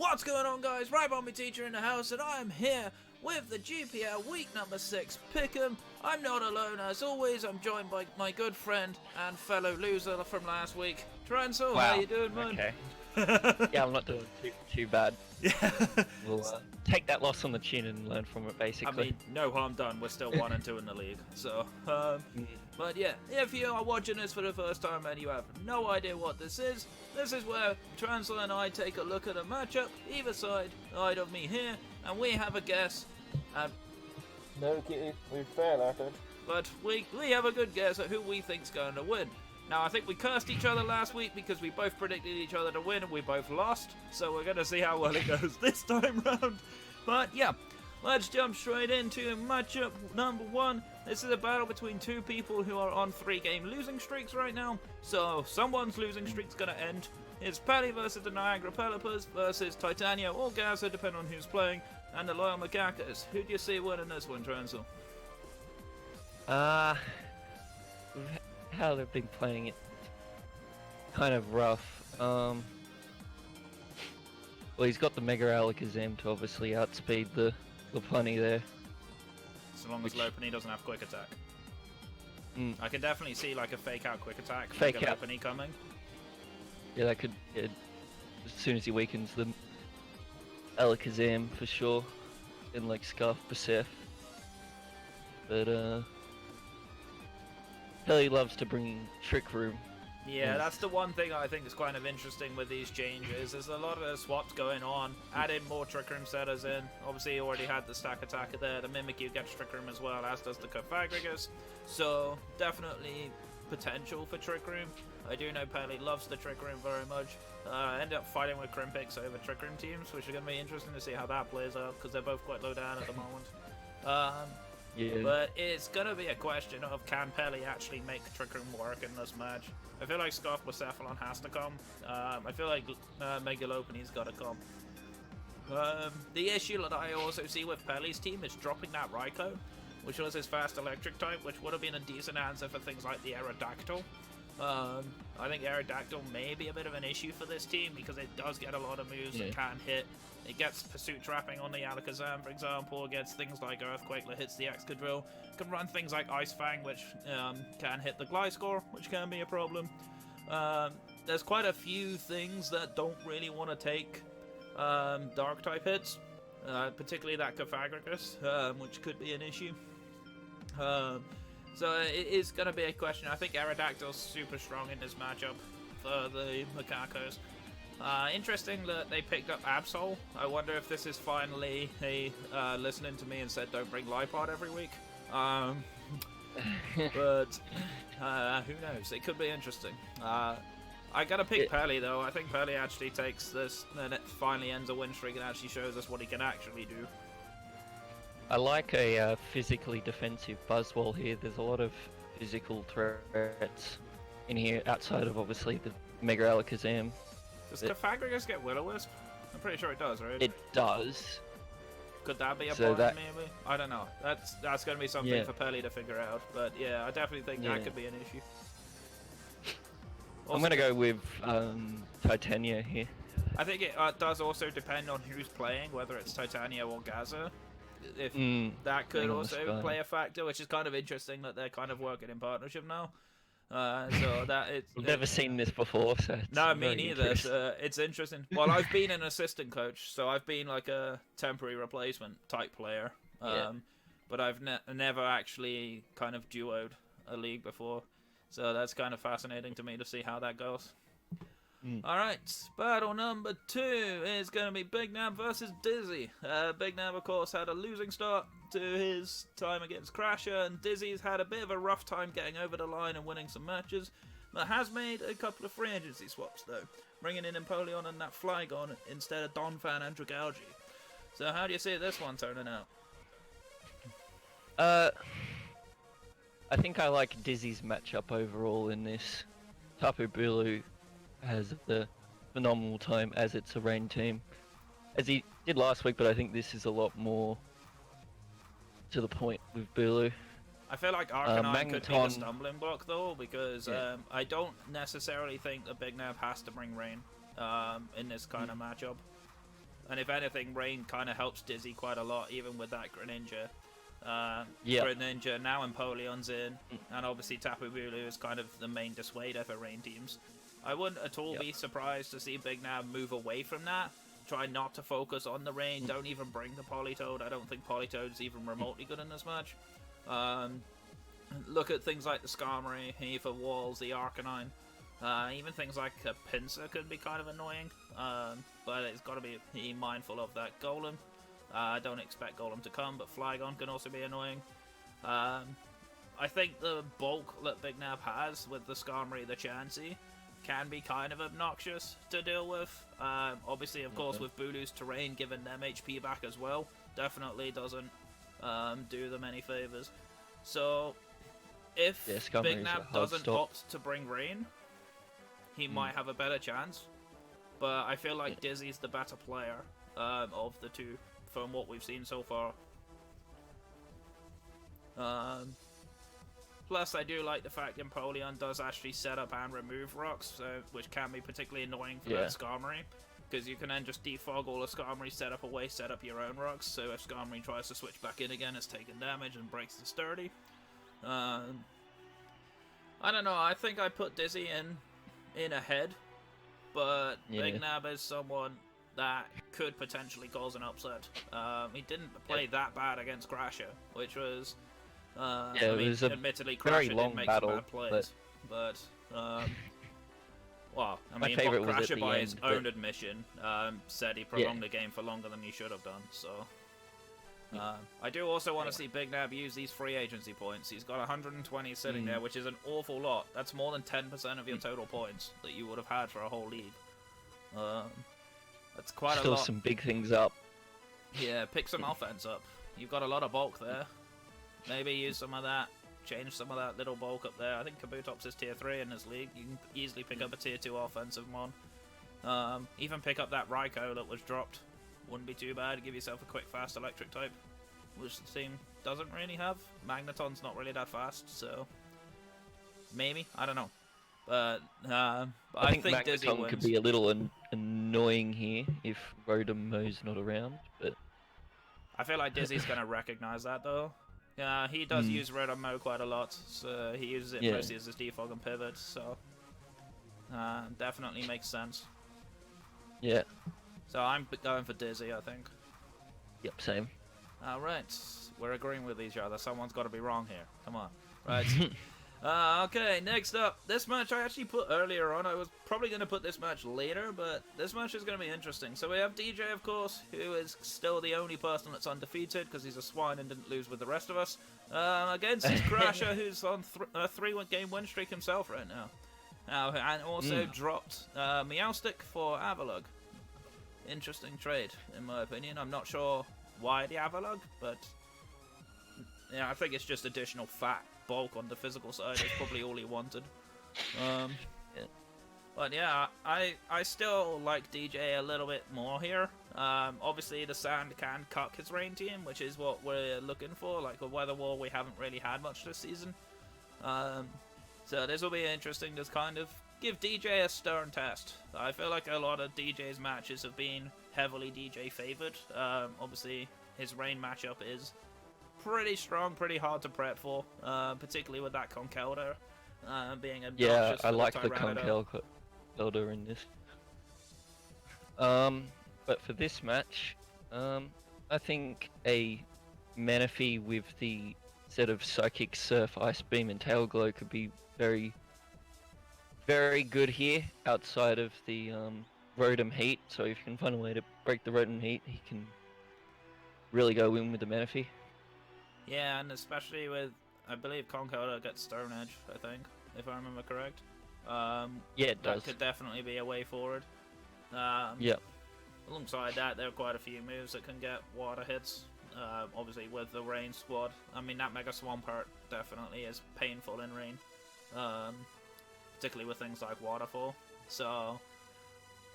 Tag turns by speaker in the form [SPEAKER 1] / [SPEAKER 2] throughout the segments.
[SPEAKER 1] What's going on, guys? Right, Bomby Teacher in the house, and I'm here with the GPL week number 6 Pickem. I'm not alone, as always. I'm joined by my good friend and fellow loser from last week, Trancel.
[SPEAKER 2] Wow.
[SPEAKER 1] How you doing, man?
[SPEAKER 2] Okay. Yeah, I'm not doing too bad.
[SPEAKER 1] Yeah.
[SPEAKER 2] We'll take that loss on the chin and learn from it, basically.
[SPEAKER 1] I mean, no harm done. We're still 1 and 2 in the league. So, but yeah, if you are watching this for the first time and you have no idea what this is where Trancel and I take a look at a matchup, either side of me here, and we have a guess.
[SPEAKER 3] No, Kitty, we fail at it.
[SPEAKER 1] But we have a good guess at who we think's going to win. Now, I think we cursed each other last week because we both predicted each other to win and we both lost. So we're going to see how well it goes this time round. But yeah, let's jump straight into matchup number 1. This is a battle between two people who are on 3-game losing streaks right now. So someone's losing streak's going to end. It's Paddy versus the Niagara Pelipers versus Titania or Gaza, depending on who's playing, and the Loyal Macacos. Who do you see winning this one, Trancel?
[SPEAKER 2] How they've been playing it, kind of rough. Well, he's got the Mega Alakazam to obviously outspeed the Lopunny there.
[SPEAKER 1] So long as Lopunny doesn't have quick attack. I can definitely see like a fake out quick attack,
[SPEAKER 2] Fake
[SPEAKER 1] like a
[SPEAKER 2] out.
[SPEAKER 1] Lopunny coming.
[SPEAKER 2] Yeah, that could, as soon as he weakens the Alakazam for sure, in like Scarf Persef. But Pelly loves to bring Trick Room.
[SPEAKER 1] Yeah, that's the one thing I think is kind of interesting with these changes. There's a lot of swaps going on. Add in more Trick Room setters in. Obviously, you already had the Stack Attacker there. The Mimikyu gets Trick Room as well, as does the Cofagrigus. So, definitely potential for Trick Room. I do know Pelly loves the Trick Room very much. Ended up fighting with Crimpix over Trick Room teams, which is going to be interesting to see how that plays out, because they're both quite low down at the moment.
[SPEAKER 2] Yeah.
[SPEAKER 1] But it's going to be a question of can Pelly actually make Trick Room work in this match. I feel like Scarf Blacephalon has to come. I feel like Mega Lopunny's got to come. The issue that I also see with Pelly's team is dropping that Raikou, which was his fast electric type, which would have been a decent answer for things like the Aerodactyl. I think Aerodactyl may be a bit of an issue for this team because it does get a lot of moves that can hit. It gets Pursuit Trapping on the Alakazam, for example. It gets things like Earthquake that hits the Excadrill. Can run things like Ice Fang, which can hit the Gliscor, which can be a problem. There's quite a few things that don't really want to take Dark-type hits, particularly that Cofagrigus, which could be an issue. So it is going to be a question. I think Aerodactyl's super strong in this matchup for the Macacos. Interesting that they picked up Absol. I wonder if this is finally listening to me and said don't bring Lipod every week. But who knows? It could be interesting. I gotta pick Pelly though. I think Pelly actually takes this and it finally ends a win streak and actually shows us what he can actually do.
[SPEAKER 2] I like a physically defensive Buzzwole here. There's a lot of physical threats in here outside of obviously the Mega Alakazam.
[SPEAKER 1] Does Cofagrigus get Will-O-Wisp? I'm pretty sure it does, right?
[SPEAKER 2] It does.
[SPEAKER 1] Could that be a
[SPEAKER 2] So
[SPEAKER 1] point, maybe? I don't know. That's going to be something for Pelly to figure out. But yeah, I definitely think that could be an issue. Also,
[SPEAKER 2] I'm going to go with Titania here.
[SPEAKER 1] I think it does also depend on who's playing, whether it's Titania or Gaza. If that could also play a factor, which is kind of interesting that they're kind of working in partnership now. So that it's
[SPEAKER 2] I've never seen this before, so it's
[SPEAKER 1] no, me neither. It's interesting. Well, I've been an assistant coach, so I've been like a temporary replacement type player. But I've never actually kind of duoed a league before, so that's kind of fascinating to me to see how that goes. Alright, battle number 2 is going to be Big Nab versus Dizzy. Big Nab, of course, had a losing start to his time against Crasher, and Dizzy's had a bit of a rough time getting over the line and winning some matches, but has made a couple of free agency swaps, though, bringing in Empoleon and that Flygon instead of Donphan and Dragalge. So how do you see this one turning out?
[SPEAKER 2] I think I like Dizzy's matchup overall in this. Tapu Bulu has a phenomenal time as it's a rain team, as he did last week, but I think this is a lot more to the point with Bulu.
[SPEAKER 1] I feel like Arcanine could be the stumbling block though, because I don't necessarily think that Big Nab has to bring rain in this kind of matchup. And if anything, Rain kind of helps Dizzy quite a lot, even with that Greninja.
[SPEAKER 2] Yeah.
[SPEAKER 1] Greninja, now Empoleon's in, and obviously Tapu Bulu is kind of the main dissuader for Rain teams. I wouldn't at all be surprised to see Big Nab move away from that. Try not to focus on the Rain. Don't even bring the Politoed. I don't think Politoed's even remotely good in this match. Look at things like the Skarmory, Heifer Walls, the Arcanine. Even things like a Pinsir could be kind of annoying. But it's got to be mindful of that Golem. I don't expect Golem to come, but Flygon can also be annoying. I think the bulk that Big Nab has with the Skarmory, the Chansey, can be kind of obnoxious to deal with. Obviously, of course, with Bulu's terrain, giving them HP back as well, definitely doesn't do them any favors. So, if Big Nab doesn't opt to bring Rain, he might have a better chance. But I feel like Dizzy's the better player of the two from what we've seen so far. Plus, I do like the fact Empoleon does actually set up and remove rocks, which can be particularly annoying for that Skarmory, because you can then just defog all the Skarmory setup away, set up your own rocks, so if Skarmory tries to switch back in again, it's taking damage and breaks the sturdy. I don't know, I think I put Dizzy in ahead, but Big Nab is someone that could potentially cause an upset. He didn't play that bad against Crasher, which was...
[SPEAKER 2] it was a
[SPEAKER 1] admittedly,
[SPEAKER 2] very
[SPEAKER 1] Crasher
[SPEAKER 2] long
[SPEAKER 1] did make
[SPEAKER 2] battle,
[SPEAKER 1] some bad plays, but well, I
[SPEAKER 2] My
[SPEAKER 1] mean,
[SPEAKER 2] favourite was
[SPEAKER 1] Crasher,
[SPEAKER 2] at the
[SPEAKER 1] by
[SPEAKER 2] end,
[SPEAKER 1] his
[SPEAKER 2] but-
[SPEAKER 1] own admission, said he prolonged the game for longer than he should have done. So, I do also want to see Big Nab use these free agency points. He's got 120 sitting there, which is an awful lot. That's more than 10% of your total points that you would have had for a whole league. That's quite a lot.
[SPEAKER 2] Still some big things up.
[SPEAKER 1] Yeah, pick some offense up. You've got a lot of bulk there. Maybe use some of that. Change some of that little bulk up there. I think Kabutops is tier 3 in this league. You can easily pick up a tier 2 offensive mon. Even pick up that Raikou that was dropped. Wouldn't be too bad. Give yourself a quick, fast electric type, which the team doesn't really have. Magneton's not really that fast, so maybe. I don't know. But I think Dizzy
[SPEAKER 2] Magneton
[SPEAKER 1] wins.
[SPEAKER 2] could be a little annoying here if Rotomo's not around, but
[SPEAKER 1] I feel like Dizzy's going to recognize that, though. Yeah, he does use Rotomo quite a lot, so he uses it mostly as his defog and pivot, so definitely makes sense.
[SPEAKER 2] yeah.
[SPEAKER 1] So I'm going for Dizzy, I think.
[SPEAKER 2] Yep, same.
[SPEAKER 1] Alright, we're agreeing with each other. Someone's got to be wrong here. Come on. Right. Okay, next up. This match I actually put earlier on. I was probably going to put this match later, but this match is going to be interesting. So we have DJ, of course, who is still the only person that's undefeated because he's a swine and didn't lose with the rest of us. Against Crasher, who's on a 3-game win streak himself right now. And also dropped Meowstic for Avalugg. Interesting trade, in my opinion. I'm not sure why the Avalugg, but yeah, I think it's just additional fat bulk on the physical side. Is probably all he wanted. But yeah, I still like DJ a little bit more here. Obviously, the Sand can cuck his Rain team, which is what we're looking for. Like a Weather Wall, we haven't really had much this season. So this will be interesting to kind of give DJ a stern test. I feel like a lot of DJ's matches have been heavily DJ favored. Obviously, his Rain matchup is pretty strong, pretty hard to prep for, particularly with that Conkeldurr being obnoxious.
[SPEAKER 2] Yeah, I
[SPEAKER 1] for
[SPEAKER 2] like the
[SPEAKER 1] Tyranitar.
[SPEAKER 2] Conkeldurr in this. But for this match, I think a Manaphy with the set of Psychic, Surf, Ice Beam, and Tail Glow could be very, very good here outside of the Rotom Heat. So if you can find a way to break the Rotom Heat, he can really go in with the Manaphy.
[SPEAKER 1] Yeah, and especially with, I believe Conkeldurr gets Stone Edge, I think, if I remember correct.
[SPEAKER 2] Yeah, it does.
[SPEAKER 1] That could definitely be a way forward.
[SPEAKER 2] Yeah.
[SPEAKER 1] Alongside that, there are quite a few moves that can get water hits. Obviously, with the Rain squad. I mean, that Mega Swampert definitely is painful in Rain. Particularly with things like Waterfall. So,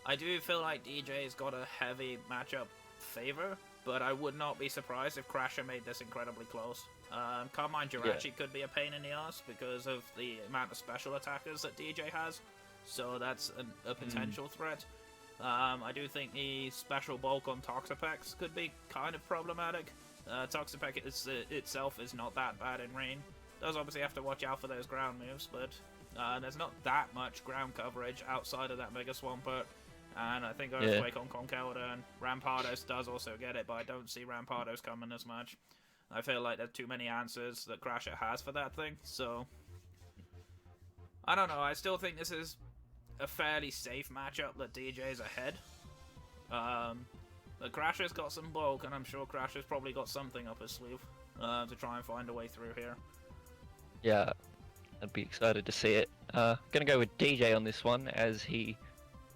[SPEAKER 1] I do feel like DJ's got a heavy matchup favor, but I would not be surprised if Crasher made this incredibly close. Carmine Jirachi could be a pain in the ass because of the amount of special attackers that DJ has, so that's a potential threat. I do think the special bulk on Toxapex could be kind of problematic. Toxapex itself is not that bad in rain. Does obviously have to watch out for those ground moves, but there's not that much ground coverage outside of that Mega Swampert. And I think Earthquake on Conkeldurr and Rampardos does also get it, but I don't see Rampardos coming as much. I feel like there's too many answers that Crasher has for that thing, so... I don't know, I still think this is a fairly safe matchup that DJ's ahead. But Crasher's got some bulk, and I'm sure Crasher's probably got something up his sleeve to try and find a way through here.
[SPEAKER 2] Yeah, I'd be excited to see it. Gonna go with DJ on this one, as he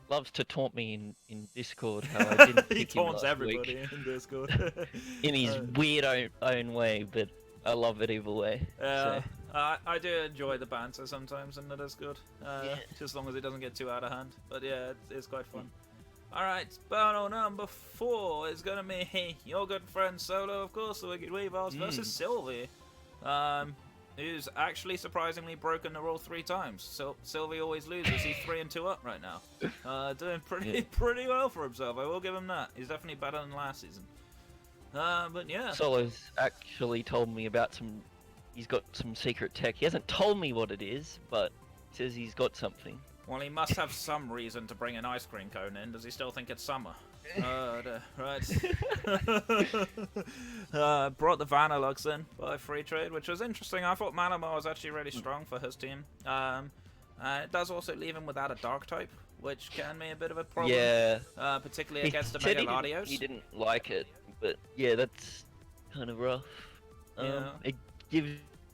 [SPEAKER 2] loves to taunt me in Discord how I didn't
[SPEAKER 1] He
[SPEAKER 2] pick him
[SPEAKER 1] taunts
[SPEAKER 2] last
[SPEAKER 1] everybody
[SPEAKER 2] week.
[SPEAKER 1] in Discord.
[SPEAKER 2] In his weird own way, but I love it either way.
[SPEAKER 1] Yeah,
[SPEAKER 2] So.
[SPEAKER 1] I do enjoy the banter sometimes in the Discord, just as long as it doesn't get too out of hand. But yeah, it's quite fun. Alright, battle number 4 is going to be your good friend Solo, of course, the Wicked Weavers, versus Sylvie. Who's actually surprisingly broken the rule 3 times. So Sylvie always loses. He's 3-2 up right now. Doing pretty well for himself. I will give him that. He's definitely better than last season. But yeah.
[SPEAKER 2] Solo's actually told me about he's got some secret tech. He hasn't told me what it is, but he says he's got something.
[SPEAKER 1] Well, he must have some reason to bring an ice cream cone in. Does he still think it's summer? Right. Brought the Vanilux in by free trade, which was interesting. I thought Manamar was actually really strong for his team. It does also leave him without a dark type, which can be a bit of a problem.
[SPEAKER 2] Yeah.
[SPEAKER 1] Particularly against the Mega Latios.
[SPEAKER 2] He didn't like it, but yeah, that's kind of rough. It gives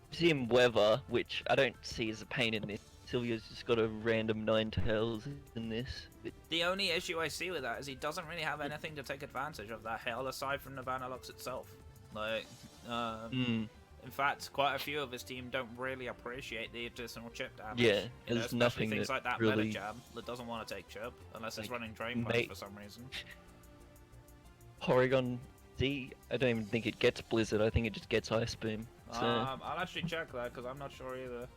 [SPEAKER 2] him weather, which I don't see as a pain in this. Sylvia's just got a random 9-tails in this.
[SPEAKER 1] The only issue I see with that is he doesn't really have anything to take advantage of that hail aside from the Vanilux itself. Like, in fact, quite a few of his team don't really appreciate the additional chip damage.
[SPEAKER 2] Yeah, there's
[SPEAKER 1] nothing.
[SPEAKER 2] nothing
[SPEAKER 1] Things like that
[SPEAKER 2] really...
[SPEAKER 1] Metajab that doesn't want to take chip unless it's running Drain Punch
[SPEAKER 2] Mate.
[SPEAKER 1] for some reason.
[SPEAKER 2] Porygon Z, I don't even think it gets Blizzard. I think it just gets Ice Beam. So...
[SPEAKER 1] I'll actually check that because I'm not sure either.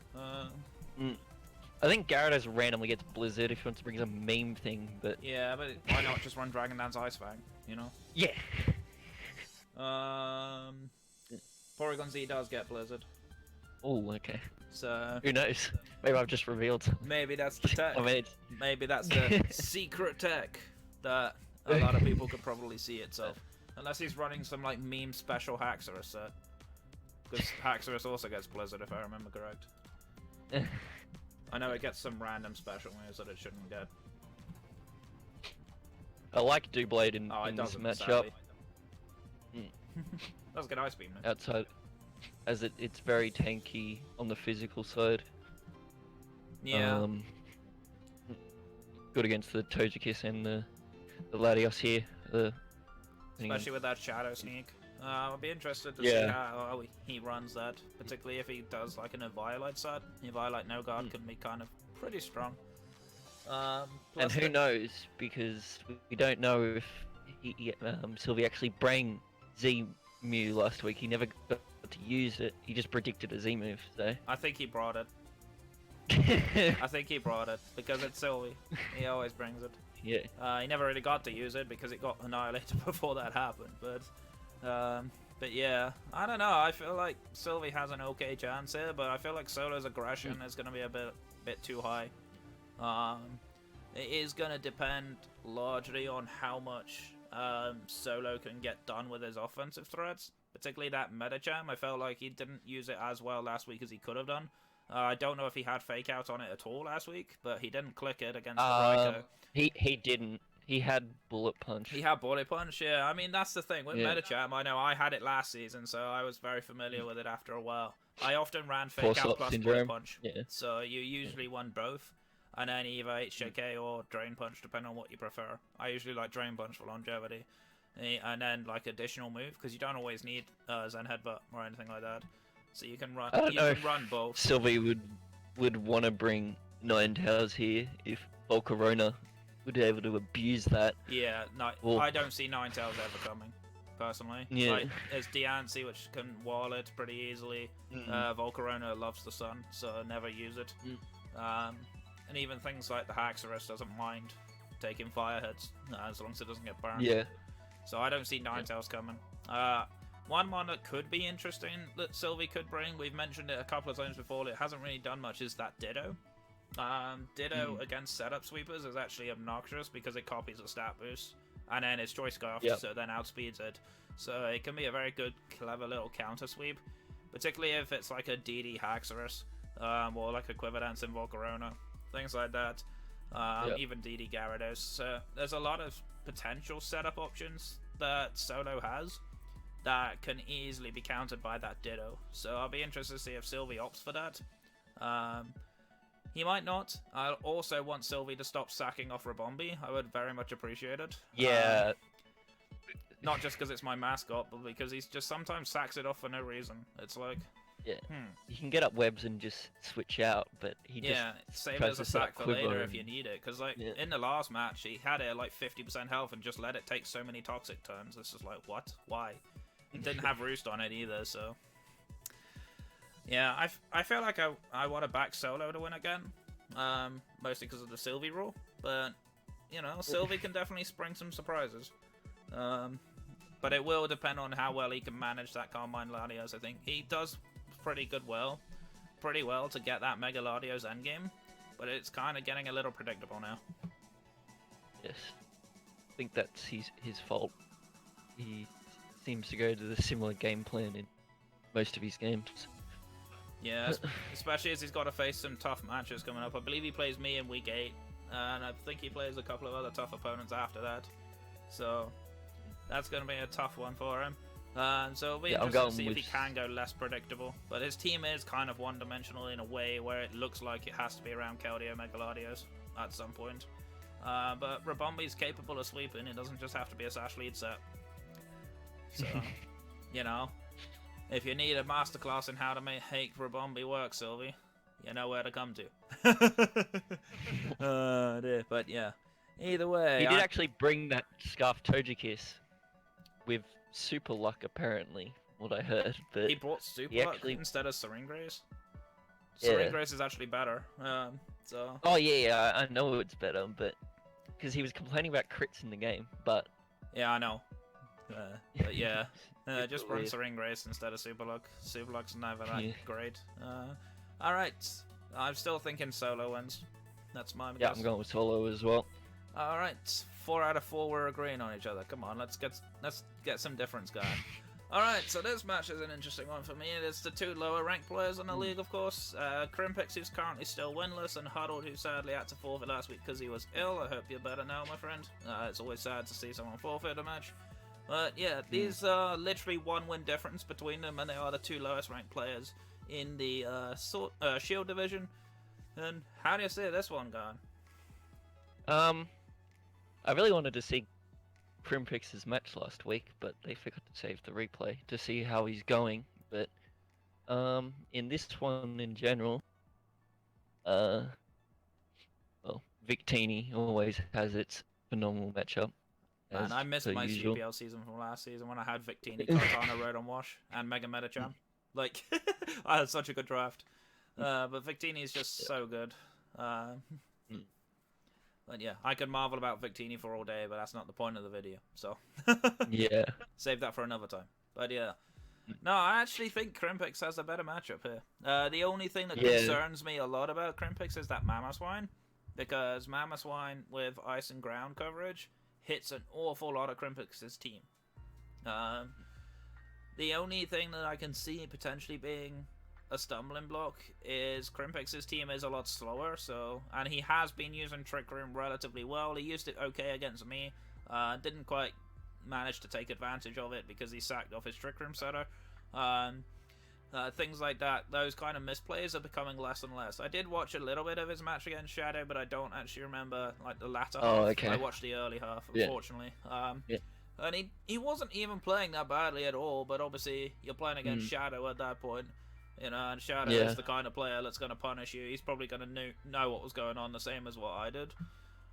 [SPEAKER 2] I think Gyarados randomly gets Blizzard if he wants to bring some meme thing, but...
[SPEAKER 1] Yeah, but why not just run Dragon Dance Ice Fang, you know?
[SPEAKER 2] Yeah!
[SPEAKER 1] Porygon Z does get Blizzard.
[SPEAKER 2] Oh, okay.
[SPEAKER 1] So...
[SPEAKER 2] Who knows? Maybe I've just revealed something.
[SPEAKER 1] Maybe that's the tech.
[SPEAKER 2] I mean,
[SPEAKER 1] maybe that's the secret tech that a lot of people could probably see itself. Unless he's running some, like, meme special Haxorus set. Because Haxorus also gets Blizzard, if I remember correct. I know it gets some random special moves that it shouldn't get.
[SPEAKER 2] I like Doublade in this matchup.
[SPEAKER 1] Does get Ice Beam.
[SPEAKER 2] Outside, as it's very tanky on the physical side.
[SPEAKER 1] Yeah.
[SPEAKER 2] Good against the Togekiss and the Latios here.
[SPEAKER 1] Especially with that Shadow Sneak. I'll be interested to see how he runs that, particularly if he does like an Eviolite set. Eviolite No Guard can be kind of pretty strong.
[SPEAKER 2] And who knows, because we don't know if Sylvie actually bring Z Mew last week. He never got to use it. He just predicted a Z move, so...
[SPEAKER 1] I think he brought it. I think he brought it, because it's Sylvie. He always brings it.
[SPEAKER 2] Yeah.
[SPEAKER 1] He never really got to use it, because it got annihilated before that happened, but yeah, I don't know. I feel like Sylvie has an okay chance here, but I feel like Solo's aggression is going to be a bit too high. It is going to depend largely on how much Solo can get done with his offensive threats, particularly that Metacham. I felt like he didn't use it as well last week as he could have done. I don't know if he had Fake Out on it at all last week, but he didn't click it against the Raikou.
[SPEAKER 2] He didn't. He had Bullet Punch.
[SPEAKER 1] He had Bullet Punch, yeah. I mean, that's the thing. With Metacham, I know I had it last season, so I was very familiar with it after a while. I often ran Fake Out plus Bullet Punch. Yeah. So you usually won both, and then either HJK or Drain Punch, depending on what you prefer. I usually like Drain Punch for longevity. And then, like, additional move, because you don't always need Zen Headbutt or anything like that. So you can run, run both.
[SPEAKER 2] Sylvie would want to bring 9-tails here if Volcarona would be able to abuse that.
[SPEAKER 1] Yeah, no, I don't see 9-tails ever coming, personally.
[SPEAKER 2] Yeah.
[SPEAKER 1] Like, there's Diancie, which can wall it pretty easily. Volcarona loves the sun, so never use it. And even things like the Haxorus doesn't mind taking fire hits, as long as it doesn't get burned.
[SPEAKER 2] Yeah.
[SPEAKER 1] So I don't see Ninetales coming. One that could be interesting that Sylvie could bring, we've mentioned it a couple of times before, it hasn't really done much, is that Ditto. Ditto against setup sweepers is actually obnoxious because it copies a stat boost, and then it's choice scarf, so then outspeeds it. So it can be a very good, clever little counter sweep, particularly if it's like a DD Haxorus, or like a Quiver Dance in Volcarona, things like that. Even DD Gyarados. So there's a lot of potential setup options that Solo has that can easily be countered by that Ditto. So I'll be interested to see if Sylvie opts for that. He might not. I also want Sylvie to stop sacking off Rabombi. I would very much appreciate it.
[SPEAKER 2] Yeah.
[SPEAKER 1] Not just because it's my mascot, but because he's just sometimes sacks it off for no reason. It's like...
[SPEAKER 2] Yeah. You can get up webs and just switch out, but he just
[SPEAKER 1] save it
[SPEAKER 2] tries
[SPEAKER 1] as a
[SPEAKER 2] to set up
[SPEAKER 1] sack for
[SPEAKER 2] Quiver
[SPEAKER 1] later if
[SPEAKER 2] and-
[SPEAKER 1] you need it. Because like in the last match, he had it at like 50% health and just let it take so many toxic turns. It's just like, what? Why? It didn't have Roost on it either, so... Yeah, I feel like I want to back Solo to win again. Mostly because of the Sylvie rule. But, you know, Sylvie can definitely spring some surprises. But it will depend on how well he can manage that Carmine Latios, I think. He does pretty well to get that Mega Latios endgame. But it's kind of getting a little predictable now.
[SPEAKER 2] Yes. I think that's his fault. He seems to go to the similar game plan in most of his games.
[SPEAKER 1] Yeah, especially as he's got to face some tough matches coming up. I believe he plays me in week 8, and I think he plays a couple of other tough opponents after that. So that's going to be a tough one for him. So it'll be interesting to see if he can go less predictable. But his team is kind of one-dimensional in a way where it looks like it has to be around Keldeo Megaladios at some point. But Rabombi's capable of sweeping. It doesn't just have to be a Sash lead set. So, you know, if you need a masterclass in how to make Rabombi work, Sylvie, you know where to come to. Dear. But yeah, either way.
[SPEAKER 2] He did actually bring that Scarf Togekiss with super luck, apparently, what I heard. But
[SPEAKER 1] he brought super luck instead of Syringrace.
[SPEAKER 2] Yeah.
[SPEAKER 1] Syringrace is actually better. So.
[SPEAKER 2] Oh yeah, I know it's better, but because he was complaining about crits in the game, but
[SPEAKER 1] yeah, I know. But yeah, just run
[SPEAKER 2] weird.
[SPEAKER 1] Syringrace instead of Superluck. Superluck's never that great. Alright, I'm still thinking Solo wins. That's my guess.
[SPEAKER 2] Yeah, I'm going with Solo as well.
[SPEAKER 1] Alright, 4 out of 4 we're agreeing on each other. Come on, let's get some difference going. Alright, so this match is an interesting one for me. It's the 2 lower ranked players in the league, of course. Crimpix, who's currently still winless, and Huddled, who sadly had to forfeit last week because he was ill. I hope you're better now, my friend. It's always sad to see someone forfeit a match. But yeah, these are literally 1 win difference between them, and they are the 2 lowest ranked players in the Shield division. And how do you see this one going?
[SPEAKER 2] I really wanted to see Crimpix's match last week, but they forgot to save the replay to see how he's going. But in this one in general, well, Victini always has its phenomenal matchup.
[SPEAKER 1] Man, I missed my
[SPEAKER 2] usual.
[SPEAKER 1] GPL season from last season when I had Victini, Cortana, Rotom Wash, and Mega Metacham. Like, I had such a good draft. But Victini is just so good. But yeah, I could marvel about Victini for all day, but that's not the point of the video. So,
[SPEAKER 2] Yeah.
[SPEAKER 1] save that for another time. But yeah. No, I actually think Crimpix has a better matchup here. The only thing that concerns me a lot about Crimpix is that Mamoswine. Because Mamoswine with Ice and Ground coverage hits an awful lot of Crimpix's team. The only thing that I can see potentially being a stumbling block is Crimpix's team is a lot slower, and he has been using Trick Room relatively well. He used it okay against me, didn't quite manage to take advantage of it because he sacked off his Trick Room setter. Things like that, those kind of misplays are becoming less and less. I did watch a little bit of his match against Shadow, but I don't actually remember like the latter half.
[SPEAKER 2] Okay.
[SPEAKER 1] I watched the early half, unfortunately. And he wasn't even playing that badly at all, but obviously you're playing against Shadow at that point. You know, and Shadow is the kind of player that's going to punish you. He's probably going to know what was going on, the same as what I did.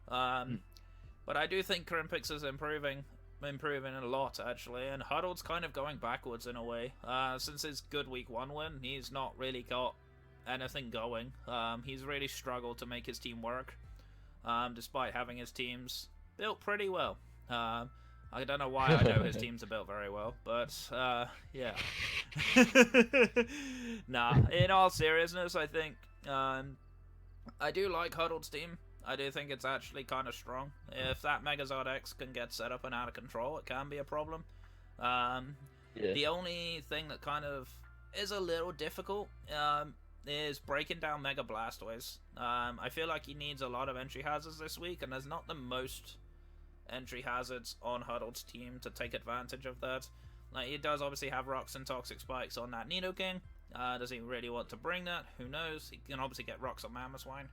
[SPEAKER 1] But I do think Crimpix is improving a lot, actually, and Huddled's kind of going backwards in a way. Since his good week 1 win, he's not really got anything going. He's really struggled to make his team work. despite having his teams built pretty well. I don't know why I know his teams are built very well, but yeah. Nah, in all seriousness, I think I do like Huddled's team. I do think it's actually kind of strong. If that Megazord X can get set up and out of control, it can be a problem.
[SPEAKER 2] Yeah.
[SPEAKER 1] The only thing that kind of is a little difficult is breaking down Mega Blastoise. I feel like he needs a lot of entry hazards this week, and there's not the most entry hazards on Huddled's team to take advantage of that. Like, he does obviously have rocks and toxic spikes on that Nidoking. Does he really want to bring that? Who knows? He can obviously get rocks on Mamoswine.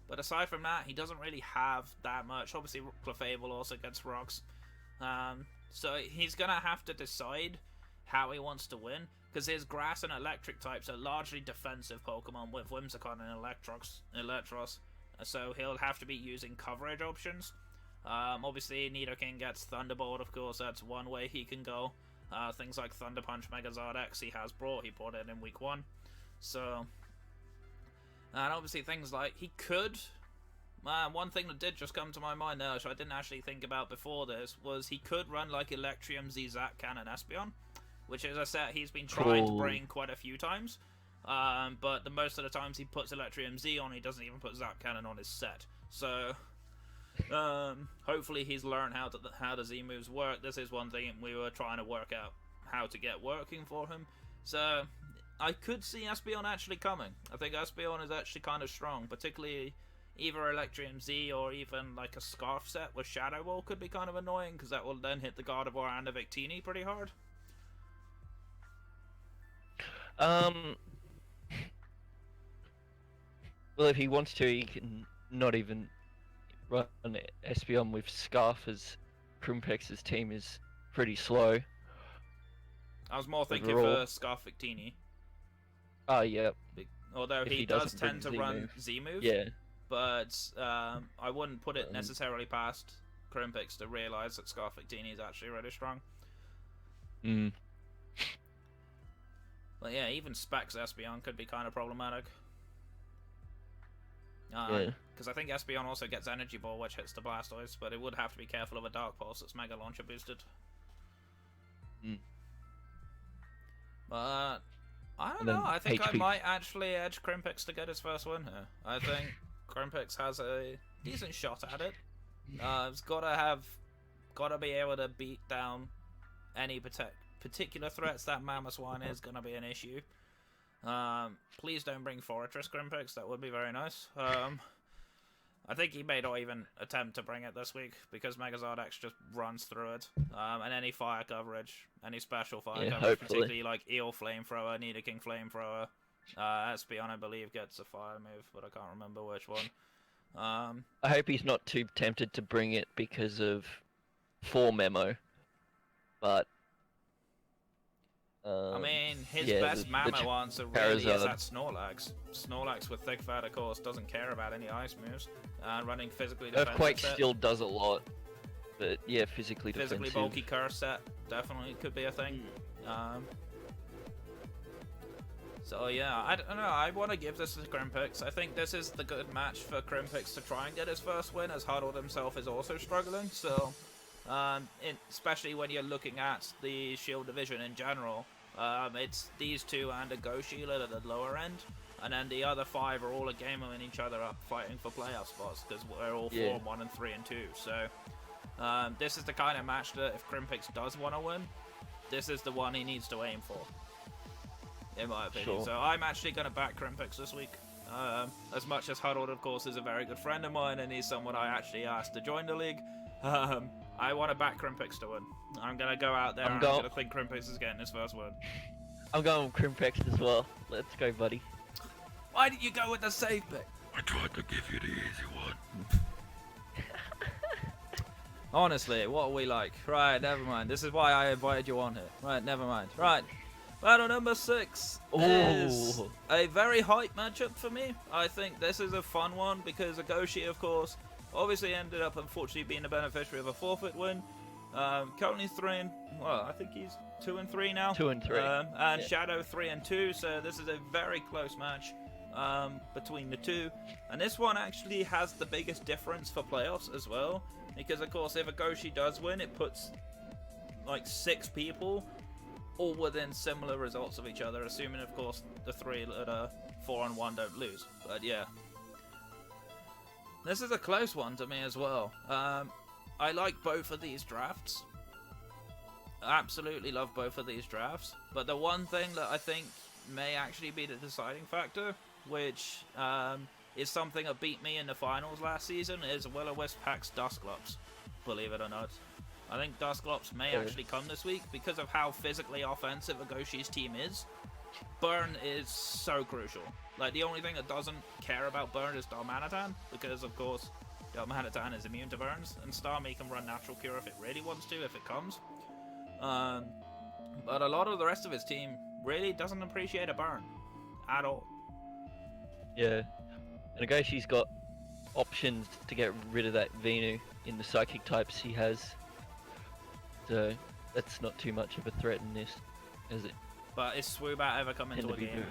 [SPEAKER 1] But aside from that, he doesn't really have that much. Obviously, Clefable also gets rocks. So he's going to have to decide how he wants to win, because his grass and electric types are largely defensive Pokemon with Whimsicott and Electros. So he'll have to be using coverage options. Obviously, Nidoking gets Thunderbolt, of course, that's one way he can go. Things like Thunder Punch, Megazord X he brought it in week 1. So, and obviously things like, he could, one thing that did just come to my mind now, which I didn't actually think about before this, was he could run like Electrium, Z-Zap, Cannon, Espeon, which is a set he's been trying to bring quite a few times. But the most of the times he puts Electrium Z on, he doesn't even put Zap Cannon on his set. So, hopefully he's learned how the Z moves work. This is one thing we were trying to work out how to get working for him. So I could see Espeon actually coming. I think Espeon is actually kind of strong, particularly either Electrium Z or even like a Scarf set with Shadow Ball could be kind of annoying, because that will then hit the Gardevoir and the Victini pretty hard.
[SPEAKER 2] Well, if he wants to, he can not even run Espeon with Scarf, as Krimpex's team is pretty slow.
[SPEAKER 1] I was more thinking
[SPEAKER 2] overall
[SPEAKER 1] for Scarf Victini.
[SPEAKER 2] Oh, yeah.
[SPEAKER 1] Although
[SPEAKER 2] If
[SPEAKER 1] he does tend to run Z moves.
[SPEAKER 2] Yeah.
[SPEAKER 1] But I wouldn't put it necessarily past Krimpex to realise that Scarf Victini is actually really strong.
[SPEAKER 2] Mm.
[SPEAKER 1] But yeah, even Specs Espeon could be kind of problematic.
[SPEAKER 2] Yeah.
[SPEAKER 1] Because I think Espeon also gets Energy Ball, which hits the Blastoise, but it would have to be careful of a Dark Pulse that's Mega Launcher boosted.
[SPEAKER 2] Mm.
[SPEAKER 1] But I don't know. I think I might actually edge Krimpex to get his first win here. I think Krimpex has a decent shot at it. It's gotta be able to beat down any particular threats. That Mamoswine is gonna be an issue. Please don't bring Fortress Krimpex, that would be very nice. I think he may not even attempt to bring it this week, because Megazord X just runs through it. And any fire coverage, any special fire coverage, particularly like Eel Flamethrower, Nidoking Flamethrower, Espeon I believe gets a fire move, but I can't remember which one.
[SPEAKER 2] I hope he's not too tempted to bring it because of 4 memo, but
[SPEAKER 1] I mean, his best Mammo answer really is that Snorlax. Snorlax with Thick Fat, of course, doesn't care about any ice moves. Running physically defensive
[SPEAKER 2] Earthquake still does a lot, but yeah, physically defensive.
[SPEAKER 1] Physically bulky Curse set definitely could be a thing. So yeah, I don't know, I want to give this to Krimpix. I think this is the good match for Krimpix to try and get his first win, as Huddled himself is also struggling, so... especially when you're looking at the Shield division in general, it's these two and a Go Shield at the lower end, and then the other 5 are all a game of each other up fighting for playoff spots, because we're all 4-1 and 3-2. So this is the kind of match that if Krimpix does want to win, this is the one he needs to aim for, in my opinion. So I'm actually going to back Krimpix this week. As much as Huddled, of course, is a very good friend of mine, and he's someone I actually asked to join the league, I want to back Krimpix to win. I'm going to go out there and I'm going to think Krimpix is getting his first win.
[SPEAKER 2] I'm going with Krimpix as well. Let's go, buddy.
[SPEAKER 1] Why did you go with the safe pick?
[SPEAKER 4] I tried to give you the easy one.
[SPEAKER 1] Honestly, what are we like? Right, never mind. This is why I invited you on here. Right, never mind. Right. Battle number 6 is a very hype matchup for me. I think this is a fun one because Agoshi, of course, obviously ended up unfortunately being the beneficiary of a forfeit win. Currently I think he's 2-3 now.
[SPEAKER 2] 2-3.
[SPEAKER 1] And Shadow 3-2. So this is a very close match. between the two. And this one actually has the biggest difference for playoffs as well. Because, of course, if Agoshi does win, it puts like 6 people all within similar results of each other. Assuming, of course, the 3 that are 4-1 don't lose. But yeah. This is a close one to me as well. I like both of these drafts. Absolutely love both of these drafts. But the one thing that I think may actually be the deciding factor, which is something that beat me in the finals last season, is Will-O-Wisp packs Dusclops, believe it or not. I think Dusclops may actually come this week because of how physically offensive Agoshi's team is. Burn is so crucial. Like, the only thing that doesn't care about Burn is Darmanitan, because of course Darmanitan is immune to burns, and Starmie can run Natural Cure if it really wants to, if it comes. But a lot of the rest of his team really doesn't appreciate a burn at all.
[SPEAKER 2] Yeah. And Agoshi's got options to get rid of that Venu in the psychic types he has. So that's not too much of a threat in this, is it?
[SPEAKER 1] But is Swoobat ever come into a game?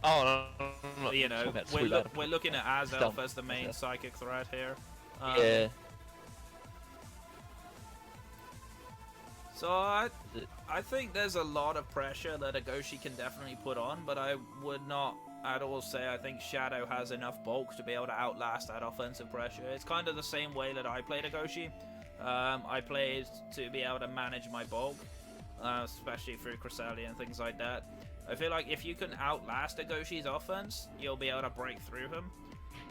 [SPEAKER 2] Oh, no.
[SPEAKER 1] You know, we're looking at Azelf as the main psychic threat here.
[SPEAKER 2] Yeah.
[SPEAKER 1] So I think there's a lot of pressure that Agoshi can definitely put on, but I would not at all say I think Shadow has enough bulk to be able to outlast that offensive pressure. It's kind of the same way that I played Agoshi. I played to be able to manage my bulk, especially through Cresselia and things like that. I feel like if you can outlast Agoshi's offense, you'll be able to break through him.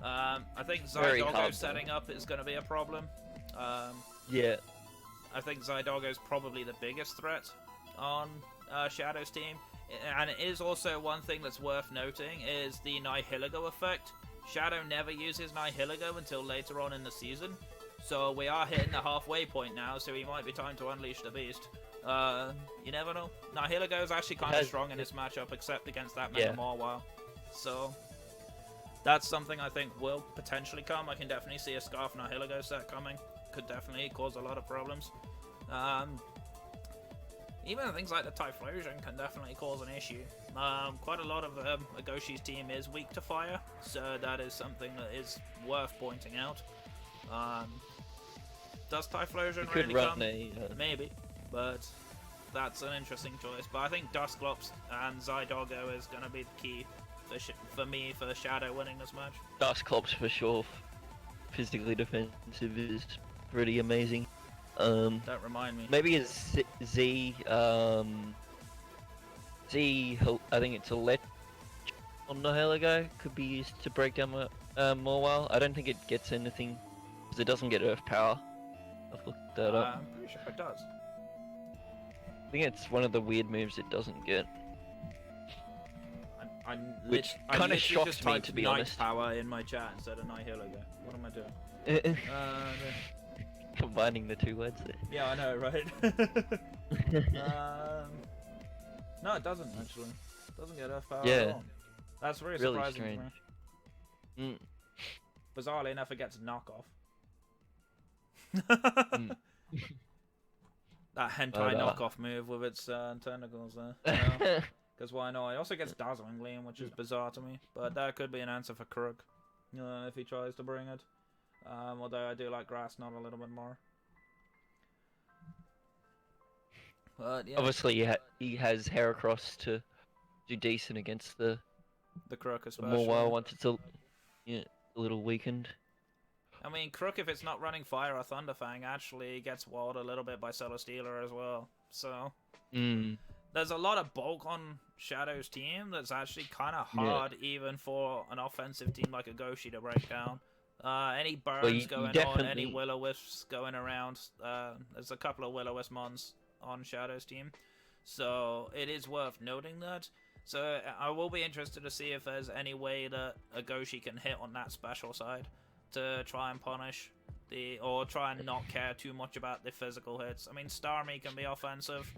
[SPEAKER 1] I think Zydogo setting up is going to be a problem.
[SPEAKER 2] Yeah.
[SPEAKER 1] I think Zydogo's probably the biggest threat on Shadow's team. And it is also one thing that's worth noting is the Nihiligo effect. Shadow never uses Nihiligo until later on in the season. So we are hitting the halfway point now, so it might be time to unleash the beast. You never know. Nihiligo is actually kind of strong in this matchup, except against that Mega Mawile. So that's something I think will potentially come. I can definitely see a Scarf Nihiligo set coming. Could definitely cause a lot of problems. Even things like the Typhlosion can definitely cause an issue. Quite a lot of Agoshi's team is weak to fire, so that is something that is worth pointing out. Does Typhlosion really come? Maybe, but that's an interesting choice. But I think Dusclops and Zydogo is going to be the key for me for Shadow winning this match.
[SPEAKER 2] Dusclops for sure. Physically defensive is pretty amazing.
[SPEAKER 1] Don't remind me.
[SPEAKER 2] Maybe a Z, I think it's a let on the Heligo could be used to break down Mawile. I don't think it gets anything because it doesn't get Earth Power. I've looked that up.
[SPEAKER 1] I'm pretty sure it does.
[SPEAKER 2] I think it's one of the weird moves it doesn't get. Which kind of shocks me, to be honest.
[SPEAKER 1] Power in my chat instead of Nihiligo. What am I doing?
[SPEAKER 2] Combining the two words there.
[SPEAKER 1] Yeah, I know, right? No, it doesn't actually. It doesn't get Earth Power at all. That's really surprising
[SPEAKER 2] strange.
[SPEAKER 1] to me. Bizarrely enough, it gets knockoff. That hentai knockoff move with its tentacles there. Because why not? It also gets Dazzling Gleam, which is bizarre to me. But that could be an answer for Krug if he tries to bring it. Although I do like Grass Knot a little bit more. But yeah.
[SPEAKER 2] Obviously, he has Heracross to do decent against the
[SPEAKER 1] Crook especially.
[SPEAKER 2] Mawile once it's a little weakened.
[SPEAKER 1] I mean, Crook, if it's not running Fire or Thunderfang, actually gets walled a little bit by Celesteela as well. So there's a lot of bulk on Shadow's team that's actually kind of hard even for an offensive team like Agoshi to break down. Any burns going on, any Will-O-Wisps going around. There's a couple of Will-O-Wisp mons on Shadow's team. So it is worth noting that. So I will be interested to see if there's any way that Agoshi can hit on that special side to try and punish or try and not care too much about the physical hits. I mean, Starmie can be offensive.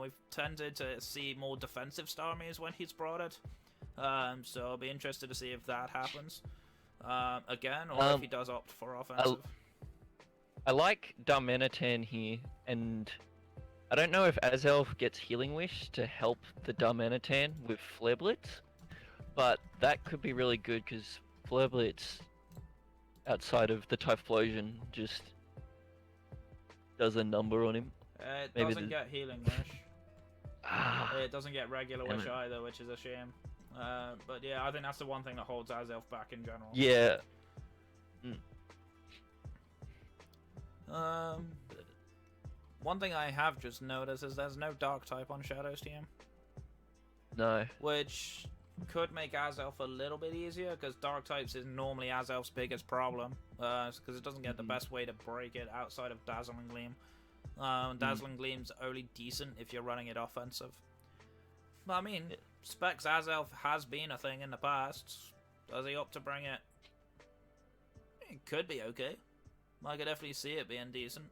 [SPEAKER 1] We've tended to see more defensive Starmies when he's brought it. So I'll be interested to see if that happens. Again, or if he does opt for offensive.
[SPEAKER 2] I like Darmanitan here, and I don't know if Azelf gets Healing Wish to help the Darmanitan with Flare Blitz, but that could be really good because Flare Blitz, outside of the Typhlosion, just does a number on him.
[SPEAKER 1] It
[SPEAKER 2] Maybe
[SPEAKER 1] doesn't
[SPEAKER 2] the-
[SPEAKER 1] get Healing Wish.
[SPEAKER 2] Ah,
[SPEAKER 1] It doesn't get Regular
[SPEAKER 2] Damn
[SPEAKER 1] Wish
[SPEAKER 2] it.
[SPEAKER 1] either, which is a shame. But yeah, I think that's the one thing that holds Azelf back in general.
[SPEAKER 2] yeah.
[SPEAKER 1] One thing I have just noticed is there's no Dark type on Shadow's team,
[SPEAKER 2] No.
[SPEAKER 1] which could make Azelf a little bit easier, because Dark types is normally Azelf's biggest problem, because it doesn't get the best way to break it outside of Dazzling Gleam. Dazzling Gleam's only decent if you're running it offensive. But I mean, Specs Azelf has been a thing in the past. Does he opt to bring it? It could be okay. I could definitely see it being decent.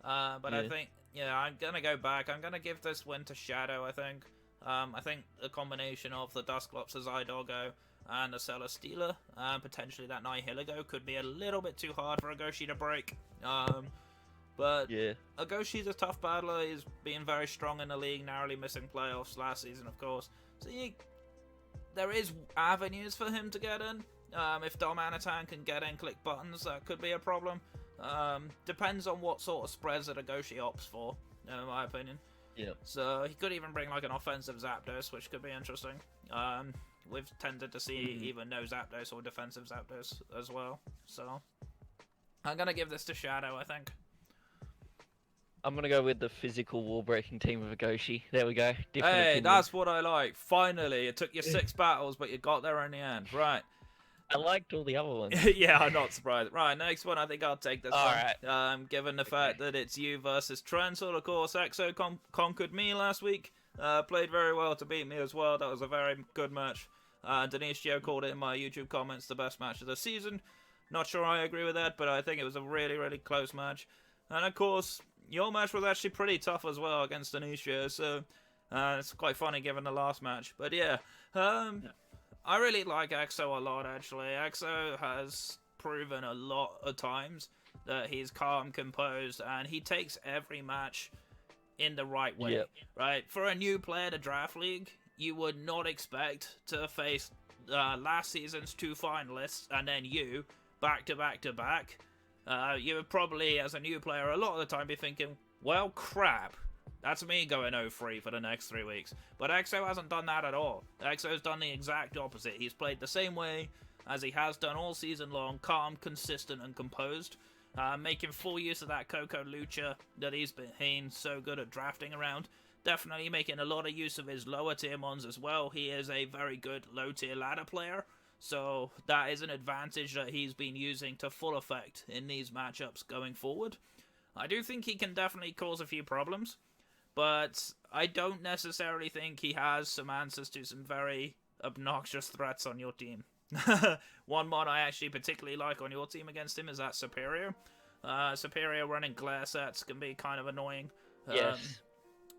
[SPEAKER 1] But I
[SPEAKER 2] Yeah.
[SPEAKER 1] think, yeah, I'm going to go back. I'm going to give this win to Shadow, I think. I think a combination of the Dusclops' Idoggo and the Celesteela, and potentially that Nihilego, could be a little bit too hard for Agoshi to break. But
[SPEAKER 2] Yeah.
[SPEAKER 1] Agoshi's a tough battler. He's been very strong in the league, narrowly missing playoffs last season, of course. So there is avenues for him to get in. If Dom Anatan can get in, click buttons, that could be a problem. Depends on what sort of spreads that Agoshi opts for, in my opinion.
[SPEAKER 2] Yeah.
[SPEAKER 1] So he could even bring like an offensive Zapdos, which could be interesting. We've tended to see either no Zapdos or defensive Zapdos as well. So I'm going to give this to Shadow, I think.
[SPEAKER 2] I'm gonna go with the physical wall breaking team of Agoshi. There we go. Different
[SPEAKER 1] Hey,
[SPEAKER 2] opinion.
[SPEAKER 1] that's what I like. Finally, it took you 6 battles, but you got there in the end. Right.
[SPEAKER 2] I liked all the other ones.
[SPEAKER 1] Yeah, I'm not surprised. Right, next one, I think I'll take this
[SPEAKER 2] All
[SPEAKER 1] one.
[SPEAKER 2] right.
[SPEAKER 1] Given the fact that it's you versus Trancel, of course, Exo conquered me last week. Played very well to beat me as well. That was a very good match. Denisio called it in my YouTube comments the best match of the season. Not sure I agree with that, but I think it was a really, really close match. And of course, your match was actually pretty tough as well against Denisio, so it's quite funny given the last match. But yeah, I really like Exo a lot, actually. Exo has proven a lot of times that he's calm, composed, and he takes every match in the right way.
[SPEAKER 2] Yep.
[SPEAKER 1] Right? For a new player to Draft League, you would not expect to face last season's 2 finalists and then you, back to back to back. You would probably, as a new player, a lot of the time be thinking, well, crap. That's me going 0-3 for the next 3 weeks. But Exo hasn't done that at all. Exo's done the exact opposite. He's played the same way as he has done all season long, calm, consistent, and composed. Making full use of that Coco Lucha that he's been so good at drafting around. Definitely making a lot of use of his lower tier mons as well. He is a very good low tier ladder player. So that is an advantage that he's been using to full effect in these matchups going forward. I do think he can definitely cause a few problems. But I don't necessarily think he has some answers to some very obnoxious threats on your team. One mod I actually particularly like on your team against him is that Superior. Superior running glare sets can be kind of annoying.
[SPEAKER 2] Yes.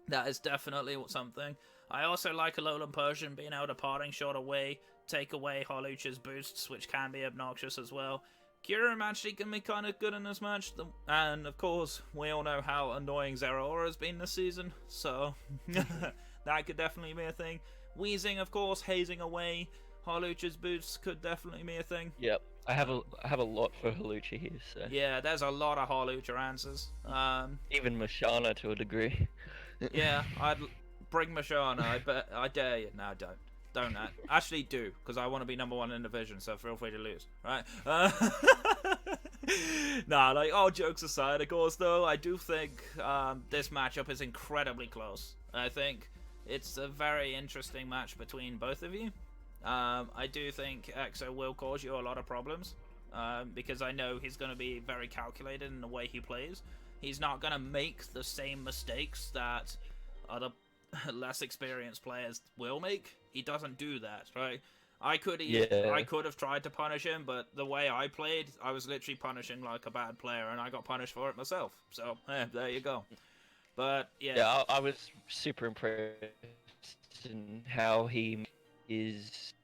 [SPEAKER 1] That is definitely something. I also like Alolan Persian being able to parting shot away, take away Hawlucha's boosts, which can be obnoxious as well. Kyurem actually can be kind of good in this match, and of course, we all know how annoying Zeraora has been this season, so that could definitely be a thing. Wheezing, of course, hazing away Hawlucha's boosts could definitely be a thing.
[SPEAKER 2] Yep. I have a lot for Hawlucha here, so
[SPEAKER 1] Yeah, there's a lot of Hawlucha answers.
[SPEAKER 2] even Mashana to a degree.
[SPEAKER 1] Yeah, I'd bring Mashana. I dare you. No, don't. Don't actually do, because I want to be number 1 in the division, so feel free to lose, right? Nah, like, all jokes aside, of course, though, I do think this matchup is incredibly close. I think it's a very interesting match between both of you. I do think Exo will cause you a lot of problems, because I know he's going to be very calculated in the way he plays. He's not going to make the same mistakes that other less experienced players will make. He doesn't do that, right? I could have tried to punish him, but the way I played, I was literally punishing like a bad player, and I got punished for it myself. So, there you go. But, yeah.
[SPEAKER 2] Yeah, I was super impressed in how he is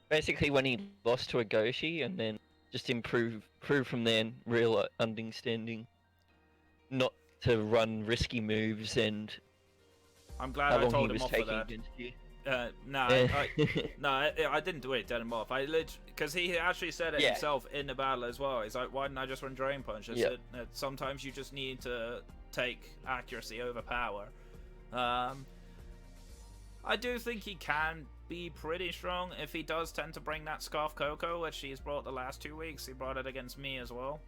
[SPEAKER 2] basically when he lost to Agoshi and then just improved from there and real understanding not to run risky moves and
[SPEAKER 1] I'm glad
[SPEAKER 2] how
[SPEAKER 1] I
[SPEAKER 2] long
[SPEAKER 1] told
[SPEAKER 2] he
[SPEAKER 1] him
[SPEAKER 2] was
[SPEAKER 1] off for
[SPEAKER 2] taking
[SPEAKER 1] that.
[SPEAKER 2] against you.
[SPEAKER 1] I didn't do it, dead him off. Because he actually said it himself in the battle as well. He's like, why didn't I just run Drain Punch? I said, sometimes you just need to take accuracy over power. I do think he can be pretty strong if he does tend to bring that Scarf Coco, which he's brought the last 2 weeks. He brought it against me as well.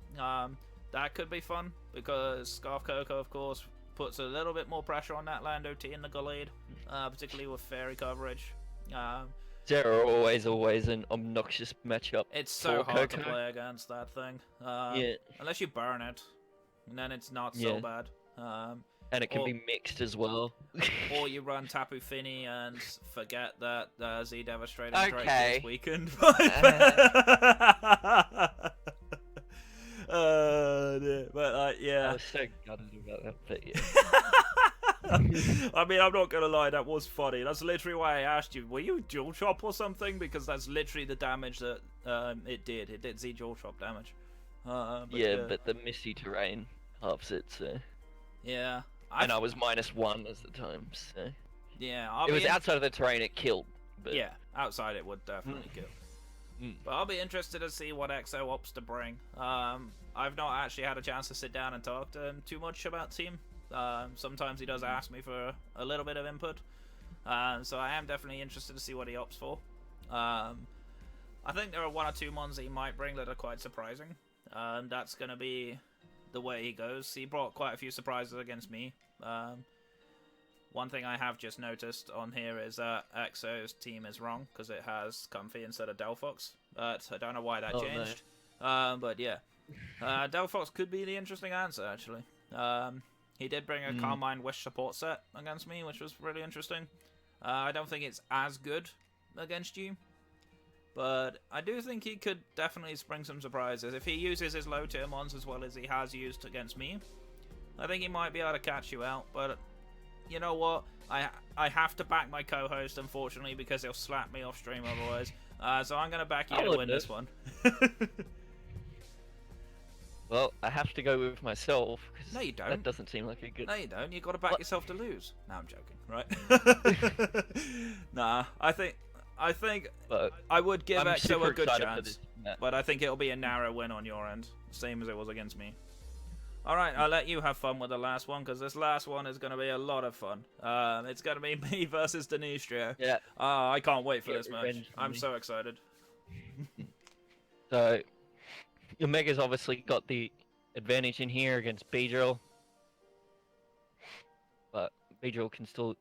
[SPEAKER 1] That could be fun, because Scarf Coco, of course, puts a little bit more pressure on that Lando T in the Gallade, particularly with fairy coverage.
[SPEAKER 2] They're always an obnoxious matchup.
[SPEAKER 1] It's so
[SPEAKER 2] for
[SPEAKER 1] hard
[SPEAKER 2] Coco.
[SPEAKER 1] to play against that thing.
[SPEAKER 2] Yeah.
[SPEAKER 1] Unless you burn it, and then it's not so bad.
[SPEAKER 2] And it can be mixed as well.
[SPEAKER 1] Or you run Tapu Fini and forget that Z Devastating Drake is weakened. Yeah.
[SPEAKER 2] I was so gutted about that, but yeah.
[SPEAKER 1] I mean, I'm not gonna lie, that was funny. That's literally why I asked you, were you dual chop or something? Because that's literally the damage that it did. It did Z dual chop damage.
[SPEAKER 2] But the misty terrain halves it, so.
[SPEAKER 1] Yeah.
[SPEAKER 2] And I was -1 at the time, so.
[SPEAKER 1] Yeah,
[SPEAKER 2] it was outside of the terrain it killed. But...
[SPEAKER 1] Yeah, outside it would definitely kill. But I'll be interested to see what XO opts to bring. I've not actually had a chance to sit down and talk to him too much about team. Sometimes he does ask me for a little bit of input. So I am definitely interested to see what he opts for. I think there are 1 or 2 ones that he might bring that are quite surprising. That's going to be the way he goes. He brought quite a few surprises against me. One thing I have just noticed on here is that XO's team is wrong because it has Comfy instead of Delphox. But I don't know why that changed. No. But yeah, Delphox could be the interesting answer actually. He did bring a Carmine Wish support set against me, which was really interesting. I don't think it's as good against you, but I do think he could definitely spring some surprises. If he uses his low tier mons as well as he has used against me, I think he might be able to catch you out. But you know what? I have to back my co-host, unfortunately, because he'll slap me off stream otherwise. So I'm going to back you to win this one.
[SPEAKER 2] Well, I have to go with myself.
[SPEAKER 1] No, you don't.
[SPEAKER 2] That doesn't seem like a good...
[SPEAKER 1] No, you don't. You got to back yourself to lose. No, I'm joking. Right? Nah, I think
[SPEAKER 2] but
[SPEAKER 1] I would give
[SPEAKER 2] I'm
[SPEAKER 1] XO a good
[SPEAKER 2] excited
[SPEAKER 1] chance, but I think it'll be a narrow win on your end, same as it was against me. All right, I'll let you have fun with the last one, because this last one is going to be a lot of fun. It's going to be me versus Denistrio.
[SPEAKER 2] Yeah.
[SPEAKER 1] I can't wait for this match. I'm so excited.
[SPEAKER 2] So, your Mega's obviously got the advantage in here against Beedrill. But Beedrill can still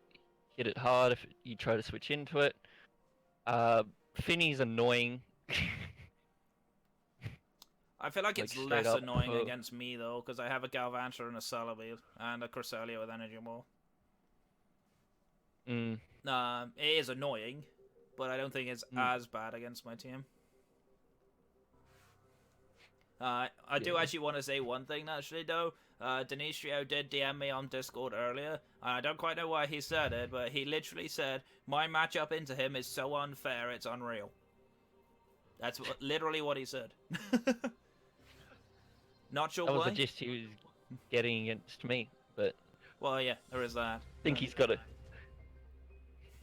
[SPEAKER 2] hit it hard if you try to switch into it. Finny's annoying.
[SPEAKER 1] I feel like it's
[SPEAKER 2] straight
[SPEAKER 1] less
[SPEAKER 2] up
[SPEAKER 1] annoying against me, though, because I have a Galvantula and a Celebi, and a Cresselia with Energy Ball. It is annoying, but I don't think it's as bad against my team. I do actually want to say one thing, actually, though. Denistrio did DM me on Discord earlier. I don't quite know why he said it, but he literally said, my matchup into him is so unfair, it's unreal. That's literally what he said. Not sure
[SPEAKER 2] why. That was
[SPEAKER 1] why.
[SPEAKER 2] the gist he was getting against me, but...
[SPEAKER 1] Well, yeah, there is that.
[SPEAKER 2] I think he's got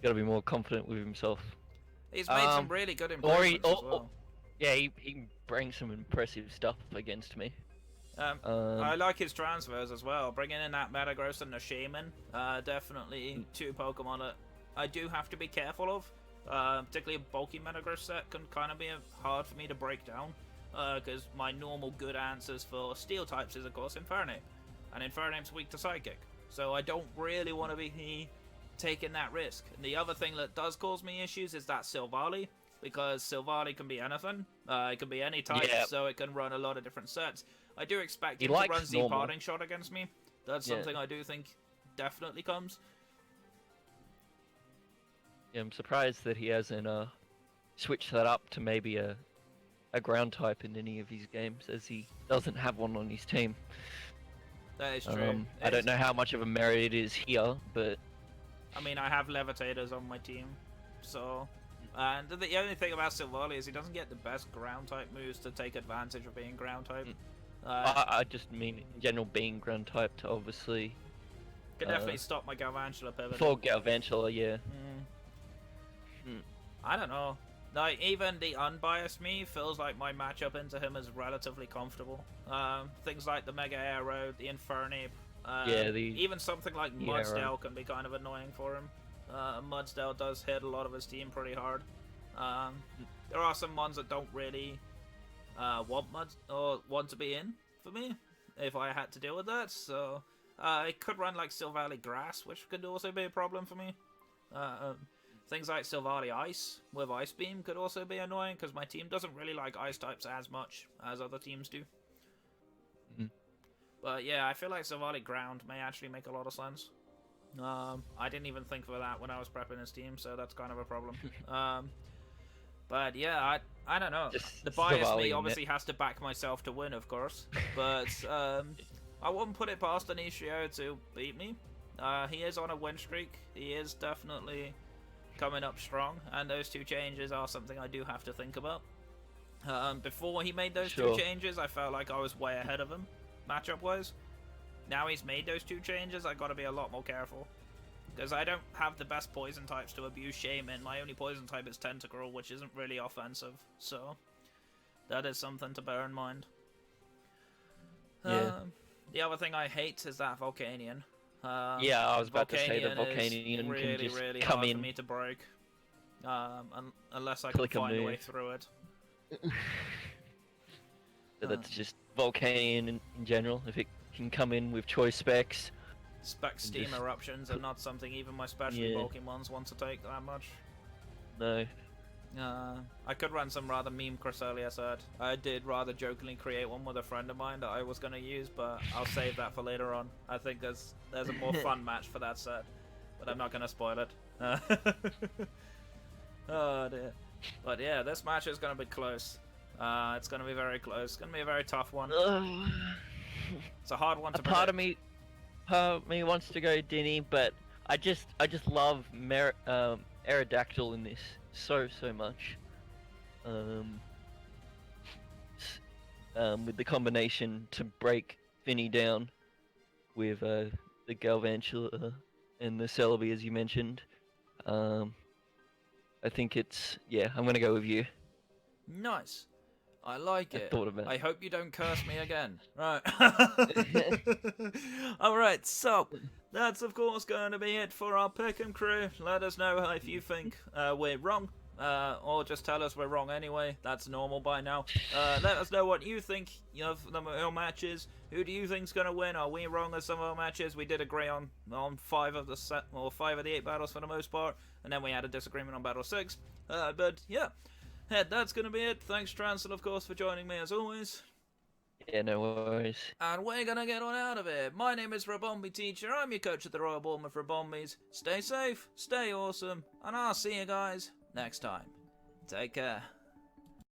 [SPEAKER 2] to be more confident with himself.
[SPEAKER 1] He's made some really good improvements as well.
[SPEAKER 2] Yeah, he brings some impressive stuff against me.
[SPEAKER 1] I like his transfers as well. Bringing in that Metagross and the Shaman, definitely 2 Pokemon that I do have to be careful of. Particularly a bulky Metagross set can kind of be hard for me to break down. Because my normal good answers for Steel types is, of course, Infernape. And Infernape's weak to Psychic. So I don't really want to be taking that risk. And the other thing that does cause me issues is that Silvally. Because Silvally can be anything. It can be any type, so it can run a lot of different sets. I do expect him to run Z Parting Shot against me. That's something I do think definitely comes.
[SPEAKER 2] Yeah, I'm surprised that he hasn't switched that up to maybe a ground type in any of his games, as he doesn't have one on his team.
[SPEAKER 1] That is true.
[SPEAKER 2] I don't know how much of a merit it is here, but...
[SPEAKER 1] I mean, I have Levitators on my team, so... And the only thing about Silvally is he doesn't get the best ground type moves to take advantage of being ground type.
[SPEAKER 2] I just mean in general being ground type to obviously...
[SPEAKER 1] Can definitely stop my Galvantula pivot.
[SPEAKER 2] For Galvantula, yeah.
[SPEAKER 1] I don't know. Like, even the unbiased me feels like my matchup into him is relatively comfortable. Things like the Mega Arrow, the Infernape, even something like Mudsdale can be kind of annoying for him. Mudsdale does hit a lot of his team pretty hard. There are some ones that don't really want to be in for me if I had to deal with that. So it could run like Silvally Grass, which could also be a problem for me. Things like Silvally Ice with Ice Beam could also be annoying because my team doesn't really like ice types as much as other teams do. But yeah, I feel like Silvally Ground may actually make a lot of sense. I didn't even think for that when I was prepping his team, so that's kind of a problem. But yeah, I don't know. The bias me obviously has to back myself to win, of course. But I wouldn't put it past Anicio to beat me. He is on a win streak. He is definitely coming up strong, and those 2 changes are something I do have to think about. Before he made those 2 changes, I felt like I was way ahead of him, matchup-wise. Now he's made those 2 changes, I gotta be a lot more careful. Because I don't have the best poison types to abuse Shaman. My only poison type is Tentacruel, which isn't really offensive. So, that is something to bear in mind.
[SPEAKER 2] Yeah.
[SPEAKER 1] The other thing I hate is that Volcanion.
[SPEAKER 2] Yeah, I was about to say the Volcanion
[SPEAKER 1] really,
[SPEAKER 2] can just
[SPEAKER 1] really
[SPEAKER 2] come
[SPEAKER 1] hard
[SPEAKER 2] in.
[SPEAKER 1] for me to break. Unless I can find a way through it.
[SPEAKER 2] So that's just Volcanion in general. If it can come in with choice specs.
[SPEAKER 1] Spec Steam Eruptions are not something even my specially bulking ones want to take that much.
[SPEAKER 2] No.
[SPEAKER 1] I could run some rather meme Cresselia set. I did rather jokingly create one with a friend of mine that I was going to use, but I'll save that for later on. I think there's a more fun match for that set, but I'm not going to spoil it. Oh dear. But yeah, this match is going to be close. It's going to be very close. It's going to be a very tough one. It's a hard one to predict.
[SPEAKER 2] Part of me wants to go Dinny, but I just love Aerodactyl in this so much. With the combination to break Finny down with the Galvantula and the Celebi, as you mentioned. I think it's I'm gonna go with you.
[SPEAKER 1] Nice. I like it. I hope you don't curse me again. Right. Alright, so that's of course going to be it for our Pickem crew. Let us know if you think we're wrong. Or just tell us we're wrong anyway. That's normal by now. Let us know what you think of your matches. Who do you think's going to win? Are we wrong as some of our matches? We did agree on 5 of the 8 battles for the most part. And then we had a disagreement on battle 6. But yeah. That's going to be it. Thanks, Trancel, of course, for joining me as always.
[SPEAKER 2] Yeah, no worries.
[SPEAKER 1] And we're going to get on out of here. My name is Rabombi Teacher. I'm your coach at the Royal Bournemouth Rabombis. Stay safe, stay awesome, and I'll see you guys next time. Take care.